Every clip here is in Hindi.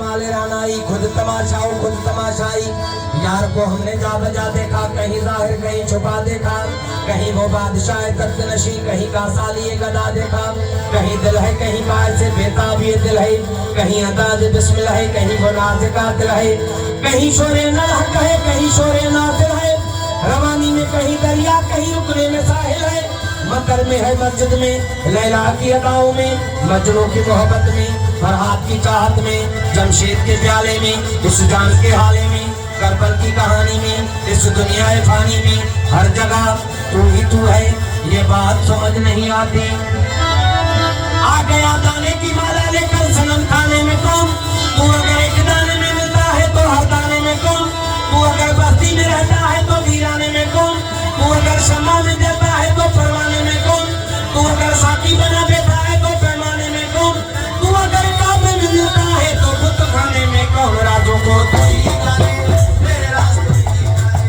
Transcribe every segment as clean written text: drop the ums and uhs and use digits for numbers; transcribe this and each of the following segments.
कमाल रानाई, खुद तमाशाओ खुद तमाशाई। यार को हमने जा बजा देखा, कहीं जाहिर कहीं छुपा देखा, कहीं वो बादशाह तख्त नशी, कहीं का साली गदा देखा। कहीं दिल है कहीं बाहर से बेताब ये दिल है, कहीं अंदाज बिस्मिल्लाह है, कहीं वो नाज का दिल है, कहीं शोरे नाहक है कहीं शोरे नाफिल है। रवानी में कहीं दरिया कहीं रुकने में साहिल है, मकर में है मस्जिद में, लैला की अदाओं में, मजनू की मोहब्बत में, फरहाद की चाहत में, जमशेद के प्याले में, इस जान के हाले में, करबल की कहानी में, इस दुनिया फानी में, हर जगह तू ही तू है, ये बात समझ नहीं आती। आ गया दाने की माला लेकर सनम खाने में कौन, तू अगर एक दाने में मिलता है तो हर दाने में कौन, तू अगर बस्ती में रहता है तो वीराने में कौन, तू अगर शम्मा में देता है तो परवाने में कौन, तू अगर साथी बना देता है तो पैमाने में कौन, तू अगर काबे में मिलता है तो बुत खाने में कौन। राजों को तू ही जाने, मेरे राज तू ही जाने,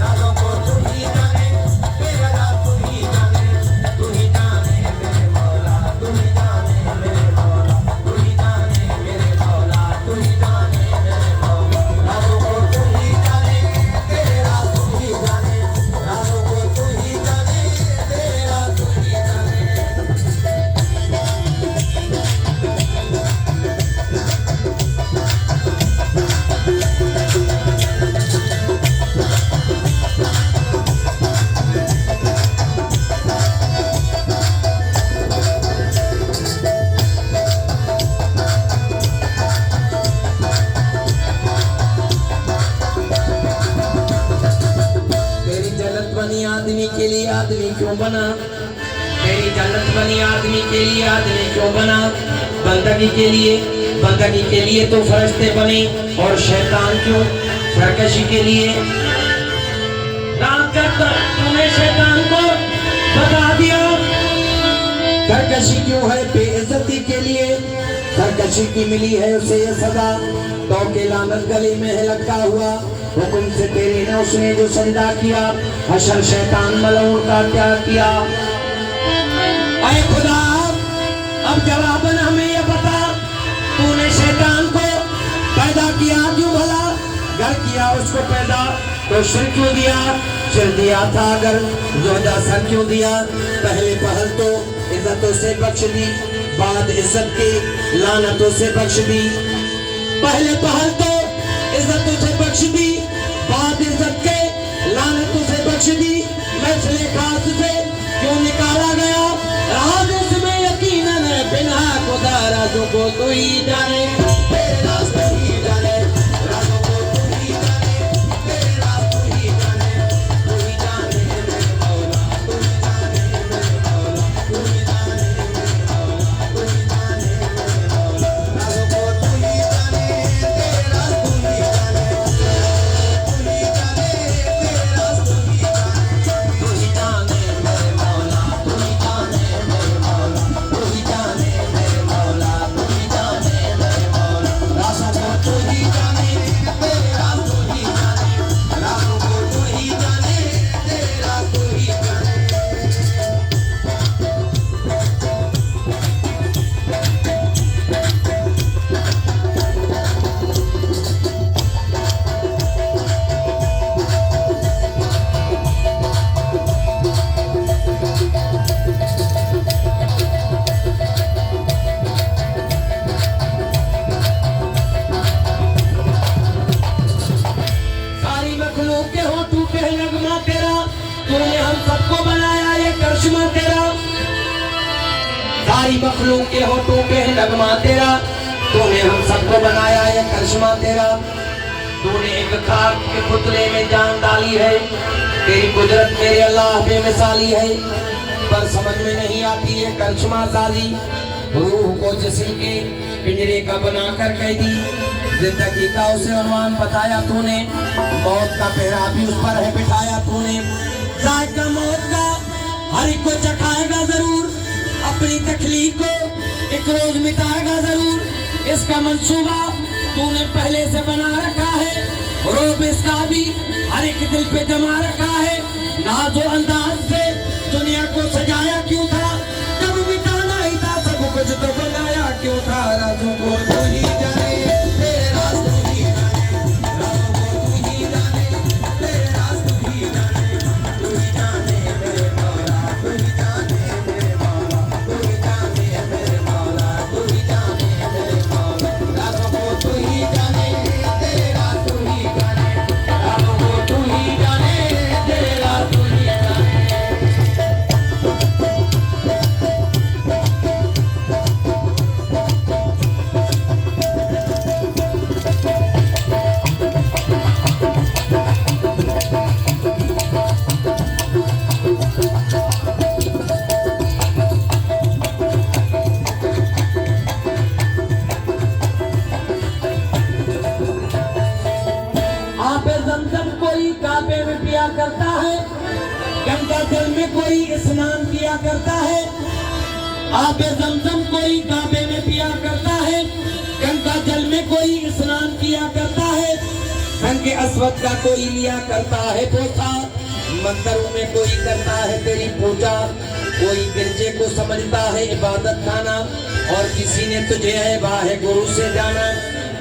राजों को तू ही जाने, मेरे राज तू ही जाने, तू ही जाने मेरे मौला, तू ही जाने मेरे मौला, तू ही जाने मेरे मौला, तू ही जाने मेरे मौला। राजों को तू ही जाने, तेरे राज तू ही जाने, राजों को तू ही जाने, तेरे राज तू ही जाने। तेरी जन्नत बनी आदमी के लिए आदमी क्यों बना, तेरी जन्नत बनी आदमी के लिए आदमी क्यों बना। बंदगी के लिए तो फरिश्ते बने, और शैतान क्यों सरकशी के लिए। रात का तूने शैतान को बता दिया, सरकशी क्यों है बेइज्जती के लिए, सरकशी की मिली है उसे ये सजा। तो के लानत गली में है लटका हुआ, हुक्म से तेरे ने उसने जो सजदा किया, हशर शैतान मलऊन का क्या किया। ऐ खुदा अब जवाबन हमें ये बता, तूने शैतान को पैदा किया क्यों भला, घर किया उसको पैदा तो सिर क्यों दिया, सिर दिया था अगर जोदा सर क्यों दिया। पहले पहल तो इज्जतों से बख्श दी, बाद इज्जत की लानतों से बख्श दी। पहले पहल तो इज्जतों से बख्श दी, बाद इज्जत के लानतों से बख्श दी। मैसले खास से क्यों निकाला गया, राज उसमें यकीनन है बिना खुदा। राजों को तू ही जाने, तेरे राज तू ही जाने, राजों को तू ही जाने, तेरे राज तू ही जाने, तू ही जाने मेरे मौला, तू ही जाने मेरे मौला, तू ही जाने मेरे मौला, तू ही जाने मेरे मौला। राजों को तू ही जाने, तेरे राज तू ही जाने, तू ही जाने तेरे राज तू ही जाने, तू ही जाने मेरे मौला, तू ही जाने मेरे मौला, तू ही जाने मेरे मौला, तू ही जाने मेरे मौला। राजों को तू ही जाने, तेरे राज तू ही जाने, राजों को तू ही जाने, तेरे राज तू ही जाने। सारी मखलूक के हों टूटे हैं नगमा तेरा, तूने हम सबको बनाया ये करिश्मा तेरा। सारी मखलूक के हों टूटे हैं नगमा तेरा, तूने हम सबको बनाया ये करिश्मा तेरा। तूने एक खाक के पुतले में जान डाली है, तेरी कुदरत मेरे अल्लाह बेमिसाली है। पर समझ में नहीं आती ये करिश्मा साजी, रूह को जिस्म के पिंजरे का बनाकर कैदी। जिंदगी का उसे उन्वान बताया तूने, मौत का पहरा भी उस पर है बिठाया तूने। जायका मौत का हर एक को चखाएगा जरूर, अपनी तकलीफ को एक रोज मिटाएगा जरूर। इसका मंसूबा तूने पहले से बना रखा है, रोब इसका भी हर एक दिल पे जमा रखा है। नाजो अंदाज से दुनिया को सजाया क्यों था, कब मिटाना ही था सब कुछ तो बनाया क्यों था। राजों को तू ही जाने, पिया करता है, गंगा जल में कोई स्नान किया करता है, आबे ज़मज़म कोई काबे में पिया करता है, गंगा जल में कोई स्नान किया करता है, संग अस्वद का कोई लिया करता है पोछा, मंदिरों में कोई करता है तेरी पूजा, कोई गिरजे को समझता है इबादत खाना, और किसी ने तुझे है वाहे गुरु से जाना।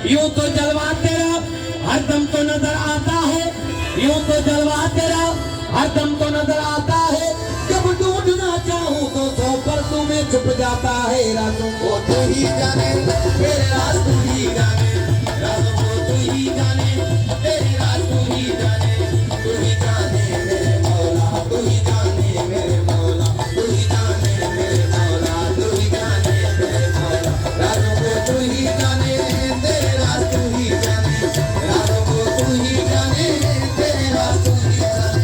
यूं तो जलवा तेरा हरदम तो नजर आता है, यूं तो जलवा तेरा हरदम तो नजर आता है, जब ढूंढना चाहूं तो सौ परतों में छुप जाता है। राजों को तू ही जाने, तेरे राज तू ही जाने, राजों को तू ही जाने, तेरे राज तू ही जाने, तू ही जाने मेरे मौला, तू ही जाने मेरे मौला, तू ही जाने मेरे मौला, तू ही जाने मेरे मौला, राजों को तू ही जाने, तेरे राज तू ही जाने, राजों को तू ही जाने, तेरे राज तू ही जाने।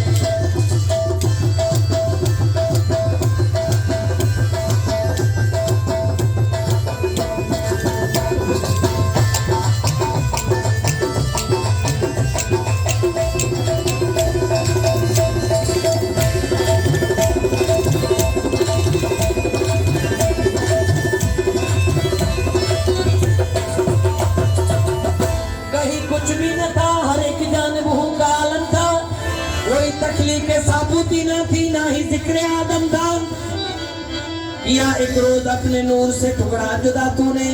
कुछ भी न था, हर एक जानब का आलम था, कोई तकलीफ साबूती न थी, ना ही जिक्र आदम था। किया एक रोज अपने नूर से टुकड़ा जुदा तूने,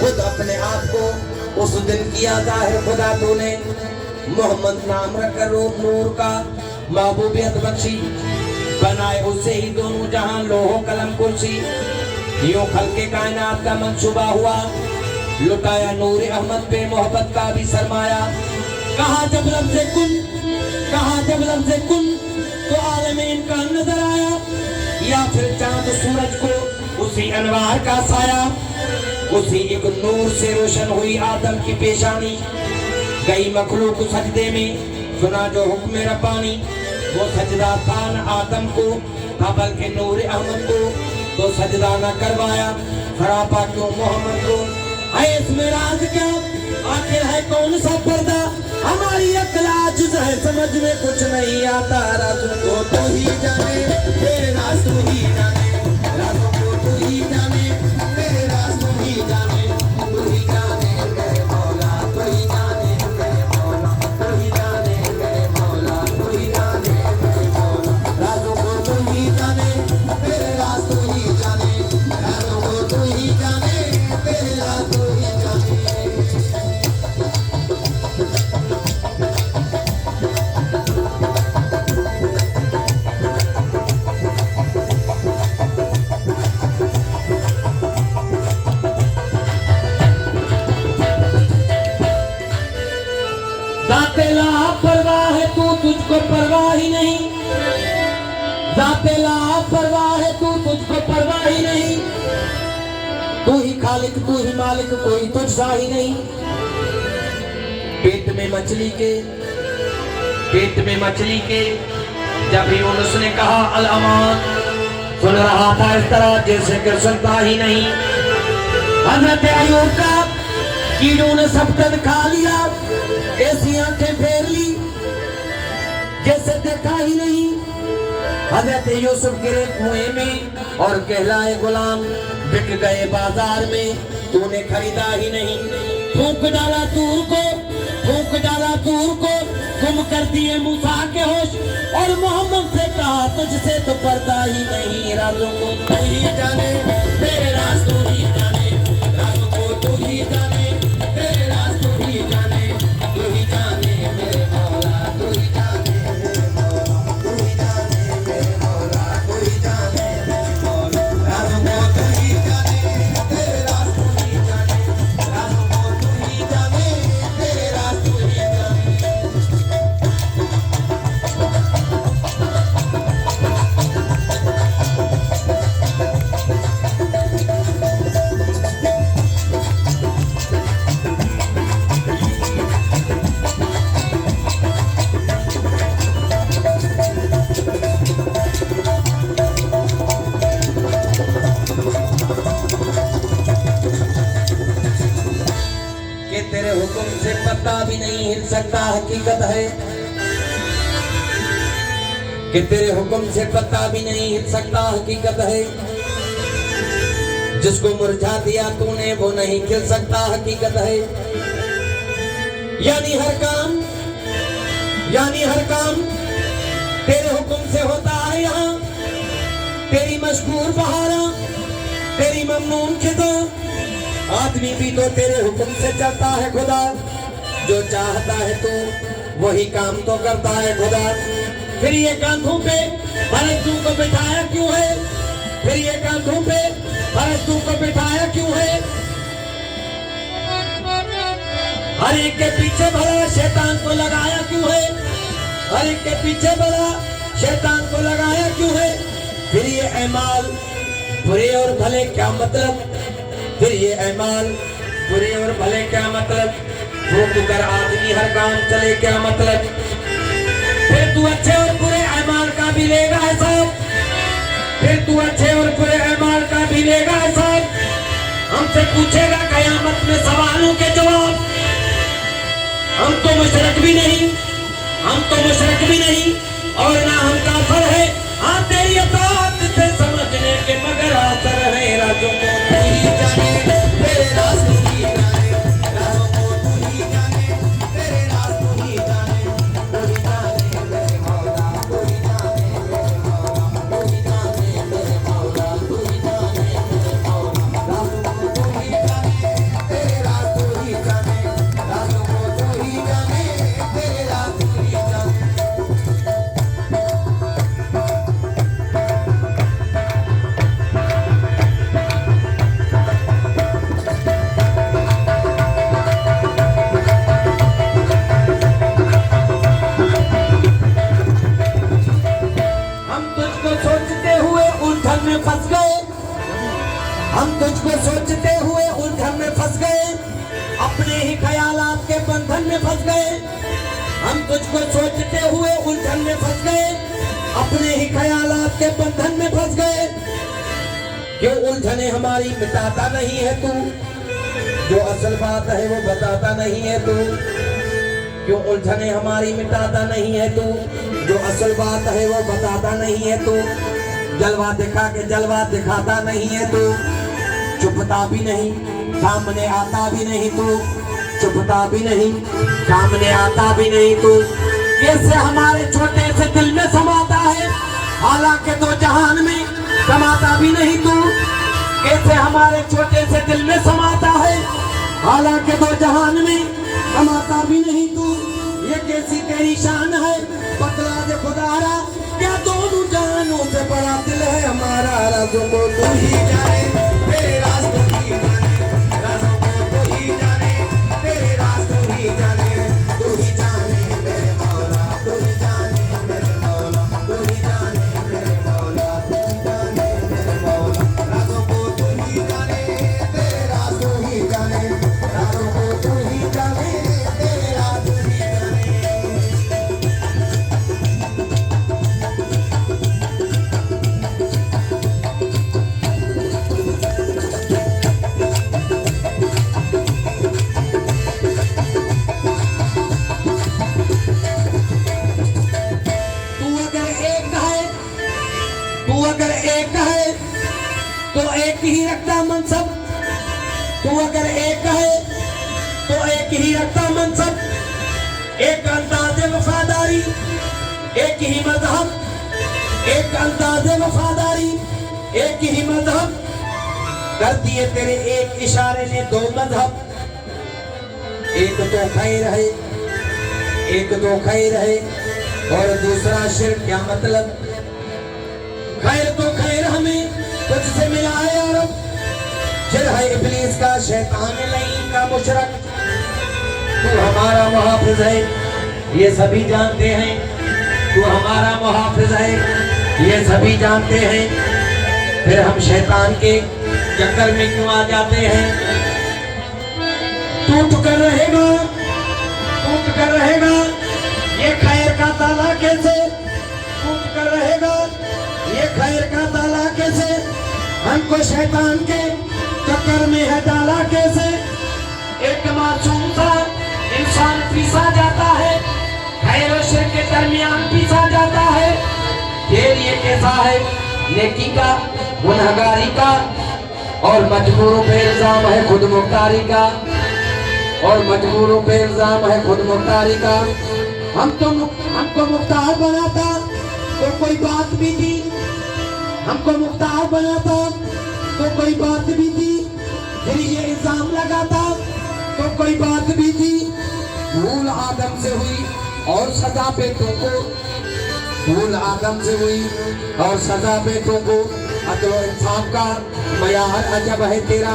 खुद अपने आप को उस दिन किया जाहिर खुदा तूने। मोहम्मद नाम रखकर नूर का महबूबियत बख्शी, बनाए उसे ही दोनों जहां लोहो कलम कुर्सी। यूं खल्के कायनात का मंसूबा हुआ, लुटाया नूर अहमद पे मोहब्बत का भी सरमाया। कहा जब लफ्ज़े कुन, कहा जब लफ्ज़े कुन तो आलमीन का नजर आया, या फिर चांद सूरज को उसी अनवार का साया। उसी एक नूर से रोशन हुई आदम की पेशानी, गई मखलूक सजदे में, सुना जो हुक्म रब्बानी। वो सजदा था न आदम को था बल्कि नूर अहमद को, तो सजदा न करवाया सरापा क्यों मोहम्मद को। है इसमें राज क्या, आखिर है कौन सा पर्दा, हमारी अक्ल आजिज़ है समझ में कुछ नहीं आता। राजों को तू ही जाने, तेरे राज तू ही जाने, राजों को तू ही जाने, तेरे राज तू ही जाने, तू ही जाने मेरे मौला, तू ही जाने मेरे मौला, तू ही जाने मेरे मौला, तू ही जाने मेरे मौला। राजों को तू ही जाने, तेरे राज तू ही जाने, राजों को तू ही जाने, तेरे राज तू ही जाने। जाते लापरवाह है तू, तुझको परवाह ही नहीं, जाते लापरवाह है तू, तुझको परवाह ही नहीं। तू ही खालिक तू ही मालिक, कोई तुझसा ही नहीं। पेट में मछली के, पेट में मछली के जब यूनुस ने कहा अल अमान, सुन रहा था इस तरह जैसे कि सुनता ही नहीं। हजरत अय्यूब का कीड़ों ने सब तक खा लिया, ऐसी आंखें फेर ली जैसे देखा ही नहीं। हजरत यूसुफ गिरे कुएं में और कहलाए गुलाम, बिक गए बाजार में, तूने खरीदा ही नहीं। फूंक डाला तूर को, फूंक डाला तूर को, गुम कर दिए मूसा के होश, और मोहम्मद से कहा तुझसे तो पर्दा ही नहीं। राजों को तू ही जाने, तेरे राज तू ही जाने, राजों को तू ही जाने, तेरे राज तू ही जाने, तू ही जाने मेरे मौला, तू ही जाने मेरे मौला, तू ही जाने मेरे मौला, तू ही जाने मेरे मौला। राजों को तू ही जाने, तेरे राज तू ही जाने, राजों को तू ही जाने, तेरे राज तू ही जाने। तेरे हुक्म से पत्ता भी नहीं हिल सकता, हकीकत है। कि तेरे हुक्म से पत्ता भी नहीं हिल सकता हकीकत है। जिसको मुरझा दिया तूने वो नहीं खिल सकता हकीकत है। यानी हर काम तेरे हुक्म से होता है। यहाँ तेरी मशकूर बहारा, तेरी ममनून खिदा, आदमी भी तो तेरे हुक्म से चलता है खुदा। जो चाहता है तू वही काम तो करता है खुदा। फिर ये कांधों पे परस्तू को बिठाया क्यों है? फिर ये कांधों पे परस्तू को बिठाया क्यों है? हर एक के पीछे भला शैतान को लगाया क्यों है? हर एक के पीछे भला शैतान को लगाया क्यों है? फिर ये ऐमाल बुरे और भले क्या मतलब? फिर ये ऐमाल बुरे और भले क्या मतलब? भूख कर आदमी हर काम चले क्या मतलब? फिर तू अच्छे और बुरे ऐमाल का भी लेगा हिसाब। फिर तू अच्छे और बुरे ऐमाल का भी लेगा हिसाब। हमसे पूछेगा कयामत में सवालों के जवाब। हम तो मुशरक भी नहीं, और ना हम काफिर है। हाँ तेरी अताअत से समझने के मगर असर है राजों को तू ही जाने, तेरे राज तू ही जाने, राजों को तू ही जाने, तेरे राज तू ही जाने, तू ही जाने मेरे मौला, तू ही जाने मेरे मौला, तू ही जाने मेरे मौला, तू ही जाने मेरे मौला, राजों को तू ही जाने, तेरे राज तू ही जाने, राजों को तू ही जाने, तेरे राज तू ही जाने। हम तुझको सोचते हुए उलझन में फंस गए, अपने ही ख्यालात के बंधन में फंस गए। हम तुझको सोचते हुए उलझन में फंस गए, अपने ही ख्यालात के बंधन में फंस गए। क्यों उलझने हमारी मिटाता नहीं है तू? जो असल बात है वो बताता नहीं है तू। क्यों उलझने हमारी मिटाता नहीं है तू? जो असल बात है वो बताता नहीं है तू। जलवा दिखा के जलवा दिखाता नहीं है तू। चुपता भी नहीं, सामने आता भी नहीं तू। चुपता भी नहीं, सामने आता भी नहीं तू। कैसे हमारे छोटे से दिल में समाता है, हालांकि तो जहान में समाता भी नहीं तू। कैसे हमारे छोटे से दिल में समाता है, हालांकि तो जहान में समाता भी नहीं तू। ये कैसी तेरी शान है, बतला दे खुदारा, क्या दोनों जानों से बड़ा दिल है हमारा। राजों को तू ही जाने, तेरे राज तू ही जाने, राजों को तू ही जाने, तेरे राज तू ही जाने, तू ही जाने मेरे मौला, तू ही जाने मेरे मौला, तू ही जाने मेरे मौला, तू ही जाने मेरे मौला। राजों को तू ही जाने, तेरे राज तू ही जाने, राजों को तू ही जाने, तेरे राज तू ही जाने। तो एक ही रखता मनसब, तू अगर एक है तो एक ही रखता मनसब। एक अंदाज़ वफादारी, एक ही मजहब, एक अंदाज़ वफादारी, एक ही मजहब। कर दिए तेरे एक इशारे ने दो मजहब। एक तो खैर है, एक तो खैर है और दूसरा शिर्क। क्या मतलब? खैर तो खैर हमें तुझसे मिला है यार, फिर है इब्लीस का, शैतान लईन का मुशरक। तू हमारा मुहाफिज है ये सभी जानते हैं, तू हमारा मुहाफिज है ये सभी जानते हैं। फिर हम शैतान के चक्कर में क्यों आ जाते हैं? टूट कर रहेगा, टूट कर रहेगा ये खैर का ताला कैसे? टूट कर रहेगा ये खैर का ताला कैसे? हमको शैतान के चक्कर में है डाला कैसे? एक मासूम सा इंसान पीसा जाता है, खैर और शिर्क के दरमियान पीसा जाता है। तेल ये कैसा है नेकी का, गुनहगारी का, और मजबूरों पे इल्जाम है खुद मुख्तारी का, और मजबूरों पे इल्जाम है खुद मुख्तारी का। हमको मुख्तार बनाता तो कोई बात भी थी, हमको मुख्तार बनाता तो कोई बात भी थी, फिर ये इल्जाम लगाता तो कोई बात भी थी। भूल आदम से हुई और सजा बेटों को, भूल आदम से हुई और सजा बेटों को। अदल इंसाफ का मयार अजब है तेरा।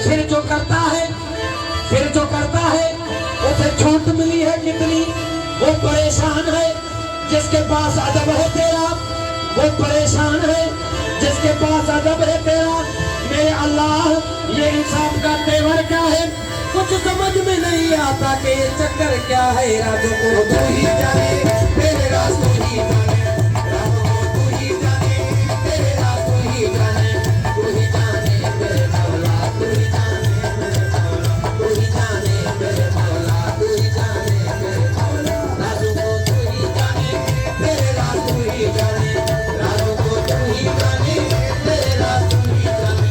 फिर जो करता है, फिर जो करता है उसे छूट मिली है कितनी, वो परेशान है जिसके पास अदब है तेरा, वो परेशान है जिसके पास अदब है तेरा। मेरे अल्लाह ये इंसाफ का तेवर क्या है, कुछ समझ में नहीं आता कि ये चक्कर क्या है। राजों को तू ही जाने, तेरे राज तू ही जाने, राजों को तू ही जाने, तेरे राज तू ही जाने, तू ही जाने मेरे मौला, तू ही जाने मेरे मौला, तू ही जाने मेरे मौला, तू ही जाने मेरे मौला। राजों को तू ही जाने, तेरे राज तू ही जाने, राजों को तू ही जाने, तेरे राज तू ही जाने।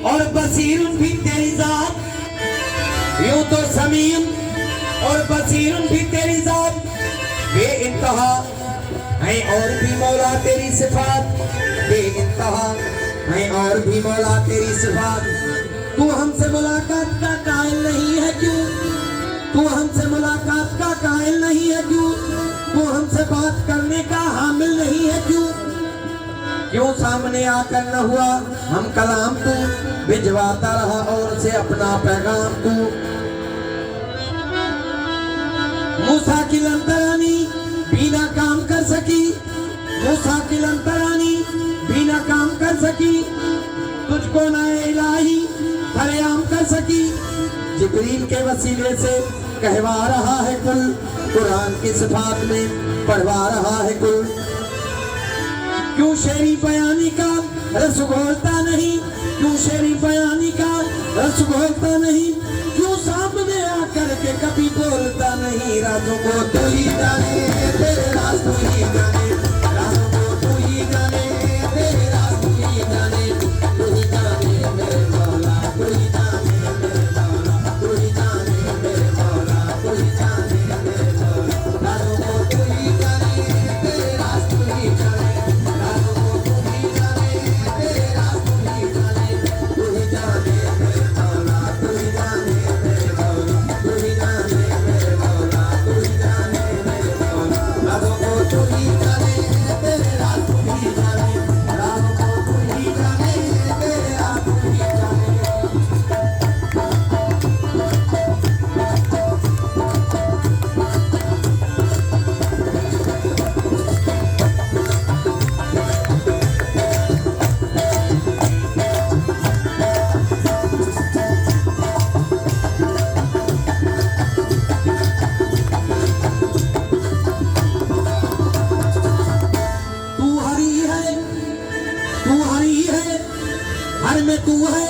और बसीरुन भी तेरी जात, यूं तो समीम और बसीरुन भी तेरी जात, बेइंतहा है और भी मौला तेरी सिफात, बेइंतहा है और भी मौला तेरी सिफात। तू हमसे मुलाकात का कायल नहीं है क्यों, तू हमसे मुलाकात का कायल नहीं है क्यों, तू हमसे बात करने का हामिल नहीं है क्यों, क्यों सामने आकर न हुआ हम कलाम, तू भिजवाता रहा और से अपना पैगाम। तू मूसा की लंतरानी बिना काम कर सकी, मूसा की लंतरानी बिना काम कर सकी, तुझको न इलाही फरियाम कर सकी। जिब्रील के वसीले से कहवा रहा है कुल, कुरान की सिफात में पढ़वा रहा है कुल। क्यों शेरी बयानी का रस घोलता नहीं, क्यों शेरी बयानी का रस घोलता नहीं, क्यों सामने आकर के कभी बोलता नहीं। राजों को तू ही जाने, तेरे राज तू ही जाने, राजों को तू ही जाने, तेरे राज तू ही जाने, तू ही जाने मेरे मौला, तू ही जाने मेरे मौला, तू ही जाने मेरे मौला, तू ही जाने मेरे मौला। राजों को तू ही जाने, तेरे राज तू ही जाने, हर में तू है,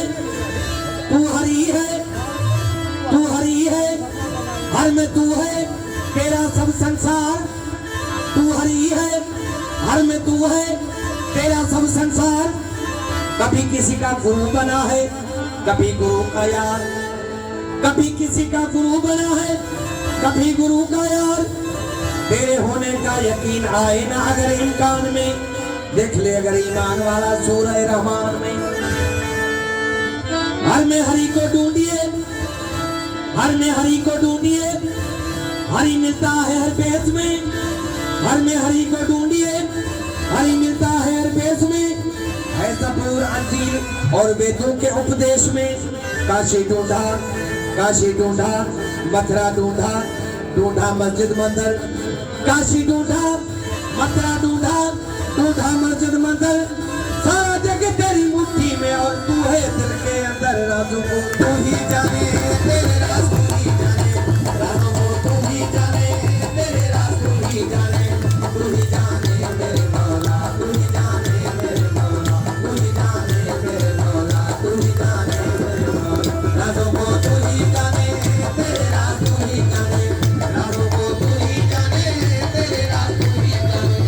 तू हरी है, तू हरी है, हर में तू है तेरा सब संसार, तू हरी है, हर में तू है तेरा सब संसार। कभी किसी का गुरु बना है, कभी गुरु का यार, कभी किसी का गुरु बना है, कभी गुरु का यार। तेरे होने का यकीन आए ना अगर इम्कान में, देख ले अगर ईमान वाला सूरह रहमान में। हर में हरि को ढूंढिए, हर में हरि को ढूंढिए, हरि मिलता है हर पेश में। हर में हरि को ढूंढिए, हरि मिलता है हर पेश में। है सबूर अंजीर और वेदों के उपदेश में। काशी ढूंढा, काशी ढूंढा, मथुरा ढूंढा, ढूंढा मस्जिद मंदिर। काशी ढूंढा, मथुरा ढूंढा, ढूंढा मस्जिद मंदिर। सारा जग तेरी मुट्ठी में और तू है दिल के अंदर, राजों को तू ही जाने, तेरे राज तू ही जाने, राजों को तू ही जाने, तेरे राज तू ही जाने, तू ही जाने मेरे मौला, तू ही जाने मेरे मौला, तू ही जाने मेरे मौला, तू ही जाने मेरे मौला, राजों को तू ही जाने, तेरे राज तू ही जाने, राजों को तू ही जाने, तेरे राज तू ही जाने।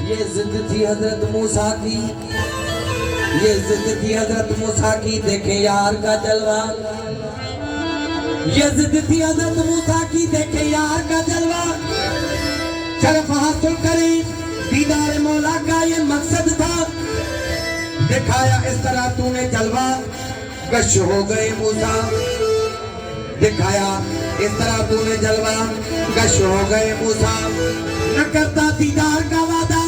ये जिद थी हजरत मूसा की, ये जिद थी हजरत मूसा की, देखे यार का जलवा। ये जिद थी हजरत मूसा की, देखे यार का जलवा। शरफ हासिल करें दीदार मौला का ये मकसद था। दिखाया इस तरह तूने जलवा, गश हो गए मूसा। दिखाया इस तरह तूने जलवा, गश हो गए मूसा। न करता दीदार का वादा,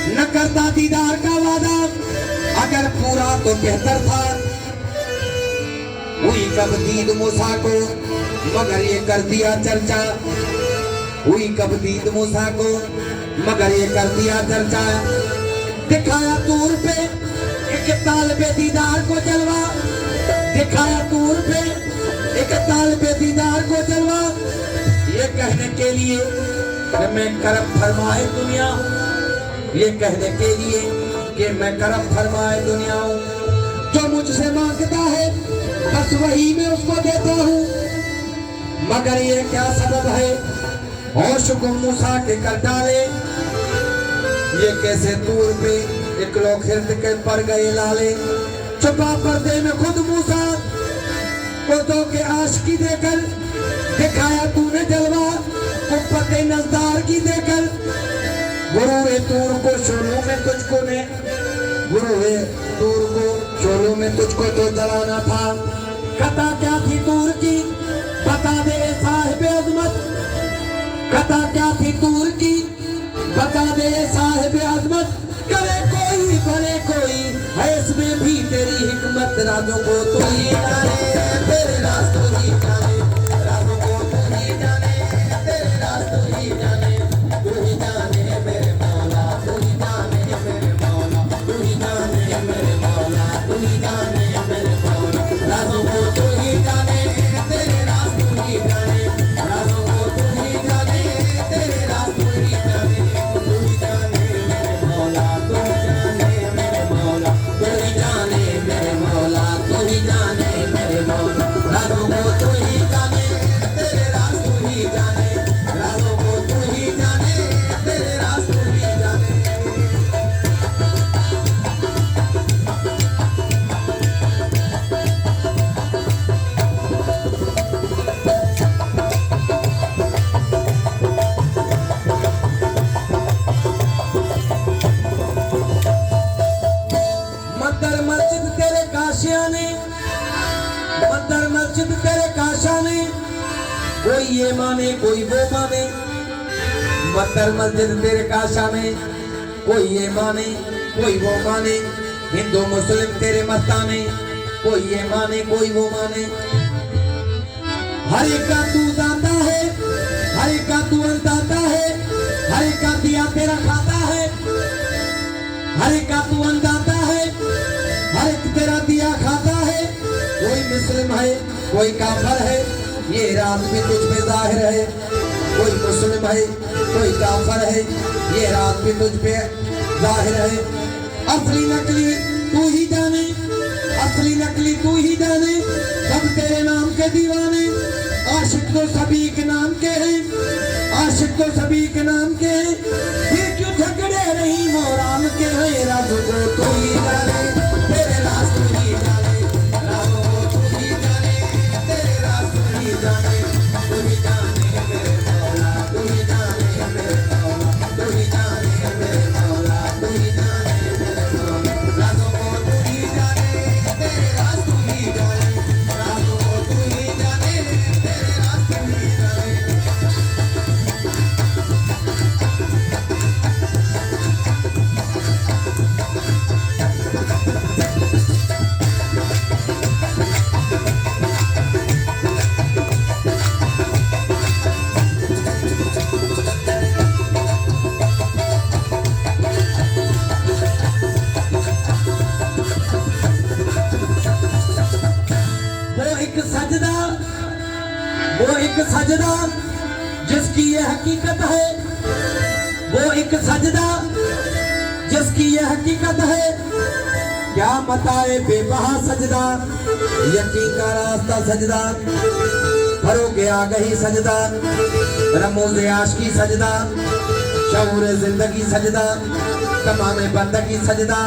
न करता दीदार का वादा, अगर पूरा तो बेहतर था। हुई कब दीद मूसा को, मगर ये कर दिया चर्चा। हुई कब दीद मूसा को, मगर ये कर दिया चर्चा। दिखाया दूर पे एक तालिबे दीदार को जलवा, दिखाया दूर पे एक तालिबे दीदार को जलवा। ये कहने के लिए कि मैं करम फरमाए दुनिया हूँ, ये कहने के लिए कि मैं करम फरमाए दुनिया हूँ। जो मुझसे मांगता है बस वही मैं उसको देता हूँ। मगर ये क्या सबब है और शुक्र मूसा के कर डाले। ये कैसे दूर पे एक लोग खिर्द के पर गए लाले। छुपा पर्दे में खुद मूसा को दो के आशिकी देकर, दिखाया तूने जलवा कुप्पते नजदार की देकर। गुरुए तूर को शोलों में तुझको ने, गुरुए तूर को शोलों में तुझको तो जलाना था। कथा क्या थी तूर की बता दे साहिबे अजमत, कथा क्या थी तूर की बता दे साहिबे अजमत। करे कोई भले कोई है इसमें भी तेरी हिकमत। राजों को तू ही जाने, तेरे राज तू ही जाने, राजों को तू ही जाने, तेरे राज तू ही जाने, तू ही जाने मेरे मौला, तू ही जाने मेरे मौला, तू ही जाने मेरे मौला, तू ही जाने मेरे मौला। राजों को तू ही जाने, तेरे राज तू ही जाने, राजों को तू ही जाने, तेरे राज तू ही जाने, तू ही जाने मेरे मौला, तू ही जाने मेरे मौला, तू ही जाने मेरे मौला, तू ही जाने मेरे मौला। राजों को तू ही जाने, तेरे राज तू ही जाने, राजों को तू ही जाने, तेरे राज तू ही जाने। मदर मस्जिद तेरे काशिया ने, मदर मस्जिद तेरे काशा ने, कोई ये माने कोई वो माने। मदर मस्जिद तेरे काशा में कोई ये माने कोई वो माने। हिंदू मुस्लिम तेरे मस्ताने, कोई ये माने कोई वो माने। हर एक का तू दाता है, हर एक का तू अंदाता है, हर एक का दिया तेरा खाता है, हर एक का तू अंदाता है, हर एक तेरा दिया खाता है। कोई मुस्लिम है कोई काफर है, ये रात भी तुझ पे जाहिर है। कोई मुस्लिम है कोई काफर है, ये रात भी तुझ पे जाहिर है। असली नकली तू ही जाने, असली नकली तू ही जाने। सब तेरे नाम के दीवाने, आशिक तो सभी के नाम के हैं, आशिक तो सभी के नाम के हैं। फिर क्यों झगड़े नहीं मोराम के हैं। राजों को तू ही जाने, तेरे राज तू ही जाने, राजों को तू ही जाने, तेरे राज तू ही जाने, तू ही जाने मेरे मौला, तू ही जाने मेरे मौला, तू ही जाने मेरे मौला, तू ही जाने मेरे मौला। राजों को तू ही जाने, तेरे राज तू ही जाने, राजों को तू ही जाने, एक सजदा जिसकी ये हकीकत है, वो एक सजदा जिसकी ये हकीकत है। क्या बताए बेबहा सजदा, यकीन का रास्ता सजदा, फरोगे आगही सजदा, रमोज़े आशिकी सजदा, शऊर जिंदगी सजदा, तमाम बंदगी सजदा,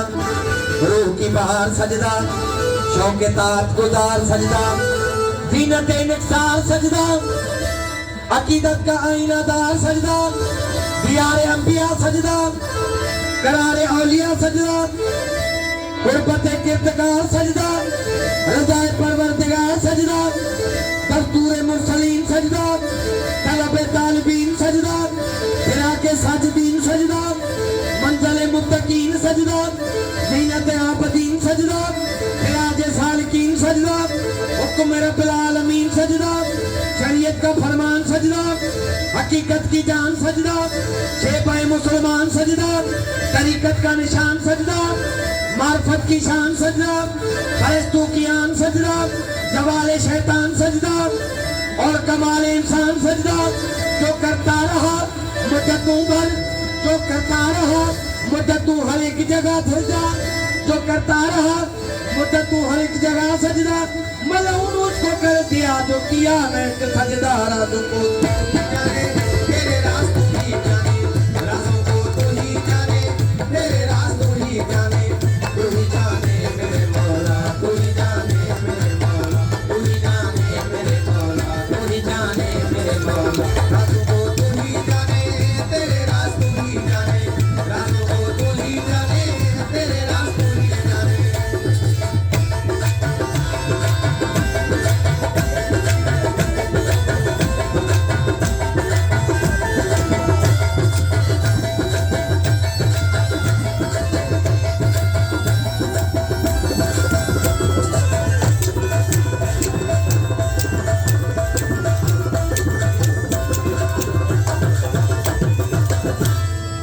रूह की बहार सजदा, शौक़ तात गुजार सजदा, ज़ीनत निक्सार सजदा, अकीदत का आईनादार सजदा, दियारे अंबिया सजदा, करारे औलिया सजदा, गुरबते किरतकार सजदा, रज़ाए परवरदिगार सजदा, दस्तूरे मुरसलीन सजदा, तलबे तालिबीन सजदा, फिराके साजिदीन सजदा, मंज़ले मुत्तकीन सजदा, ज़ीनत आबदीन सजदा, इलाजे सालिकीन सजदा, हुक्म रब्बिल आलमीन सजदा, शरीयत का फरमान सजदा, हकीकत की जान सजदा, शेपाए मुसलमान सजदा, तरीकत का निशान सजदा, मार्फत की शान सजदा, फरिश्तों की आन सजदा, जवाले शैतान सजदा और कमाले इंसान सजदा। जो करता रहा मुद्दतों भर, जो करता रहा मुद्दतों हर एक जगह सजदा, जो करता रहा मुद्दतों हर एक जगह सजदा, मलऊन उसको कर दिया जो किया मैं सजदा। राज़ों को जाने तेरे रास्तों ही जाने, राज़ों को तू ही जाने, तेरे रास्तों ही जाने, तू ही जाने मेरे मौला, तू ही जाने मेरे मौला, तू ही जाने मेरे मौला, तू ही जाने मेरे मौला। राज़ों को तू ही जाने, तेरे रास्तों ही जाने, राज़ों को तू ही जाने, तेरे रास्तों ही जाने।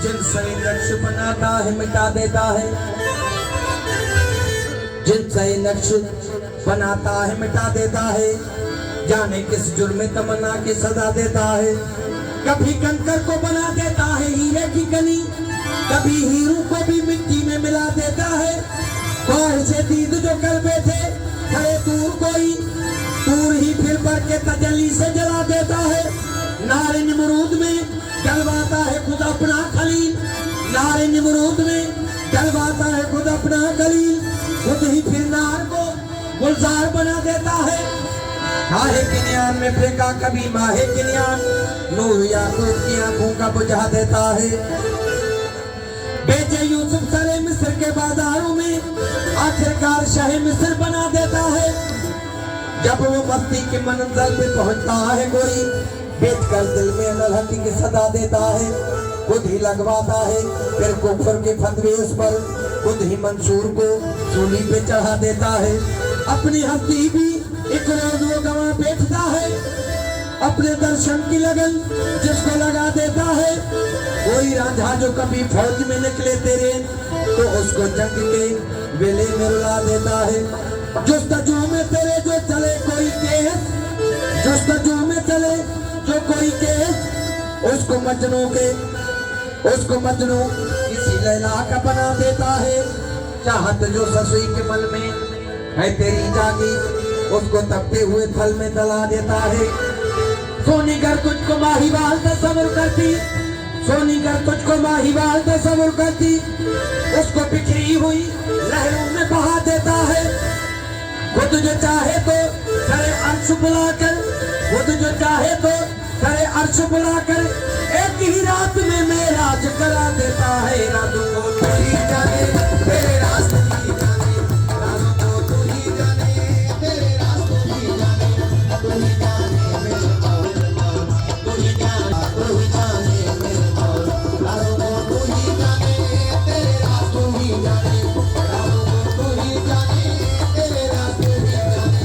जिनसे नक्श बनाता है मिटा देता है, जिनसे नक्श बनाता है मिटा देता है, जाने किस जुर्म तमन्ना की सजा देता है। कभी कंकर को बना देता है हीरे की कली, कभी हीरू को भी मिट्टी में मिला देता है। ख्वाहिश से दीद जो कर बैठे खड़े दूर कोई, दूर ही फिर बढ़ के तजल्ली से जला देता है। नारे निमरूद में जलवाता है खुद अपना खलील, नारे निमरूद में जलवाता है खुद अपना खलील, खुद ही फिर नार को गुलजार बना देता है। माहे किनियान में फेंका कभी माहे किनियान, नूर याकूब की आंखों का बुझा देता है। बेचे यूसुफ सरे मिस्र के बाजारों में, आखिरकार शाह मिस्र बना देता है। जब वो मस्ती के मंजर पे पहुंचता है कोई, बेच कर दिल में नलहकी की सदा देता है। खुद ही लगवाता है फिर कुफर के फतवे उस पर, खुद ही मंसूर को सूली पे चढ़ा देता है। अपनी हस्ती भी एक रोज वो गवां बेचता है, अपने दर्शन की लगन जिसको लगा देता है। कोई रांझा जो कभी फौज में निकले तेरे, तो उसको जंग के वेले में रुला देता है। जुस्तजू में तेरे जो चले कोई केस, जुस्तजू में चले जो कोई केस, उसको मजनू किसी लैला का बना देता है। चाहत जो ससुई के मन में है तेरी जागी, उसको तपते हुए थल में दला देता है। सोनी घर तुझको माहीवाल तस्वुर करती, सोनी घर तुझको माहीवाल तस्वुर करती, उसको बिखरी हुई लहरों में बहा देता है। खुद जो चाहे तो करे अर्श बुलाकर, खुद जो चाहे तो करे अर्श बुलाकर, एक ही रात में मेराज करा देता है। रातों को तू ही जाने, तेरे रास्तों ही जाने, रातों को तू ही जाने, तेरे रास्तों ही जाने, तू ही जाने मेरे मौला, तू ही जाने, तू ही जाने मेरे मौला। रातों को तू ही जाने, तेरे रास्तों ही जाने, रातों को तू ही जाने, तेरे रास्तों ही जाने।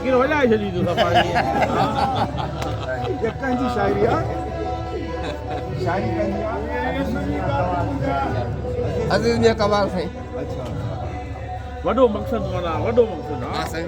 फकीर हो जाए छली तो सफाई ये कंजी शायरी आ शायरी कंजी अजीज ने कमाल साईं अच्छा वॾो मक़सदु माना वॾो मक़सदु हा साईं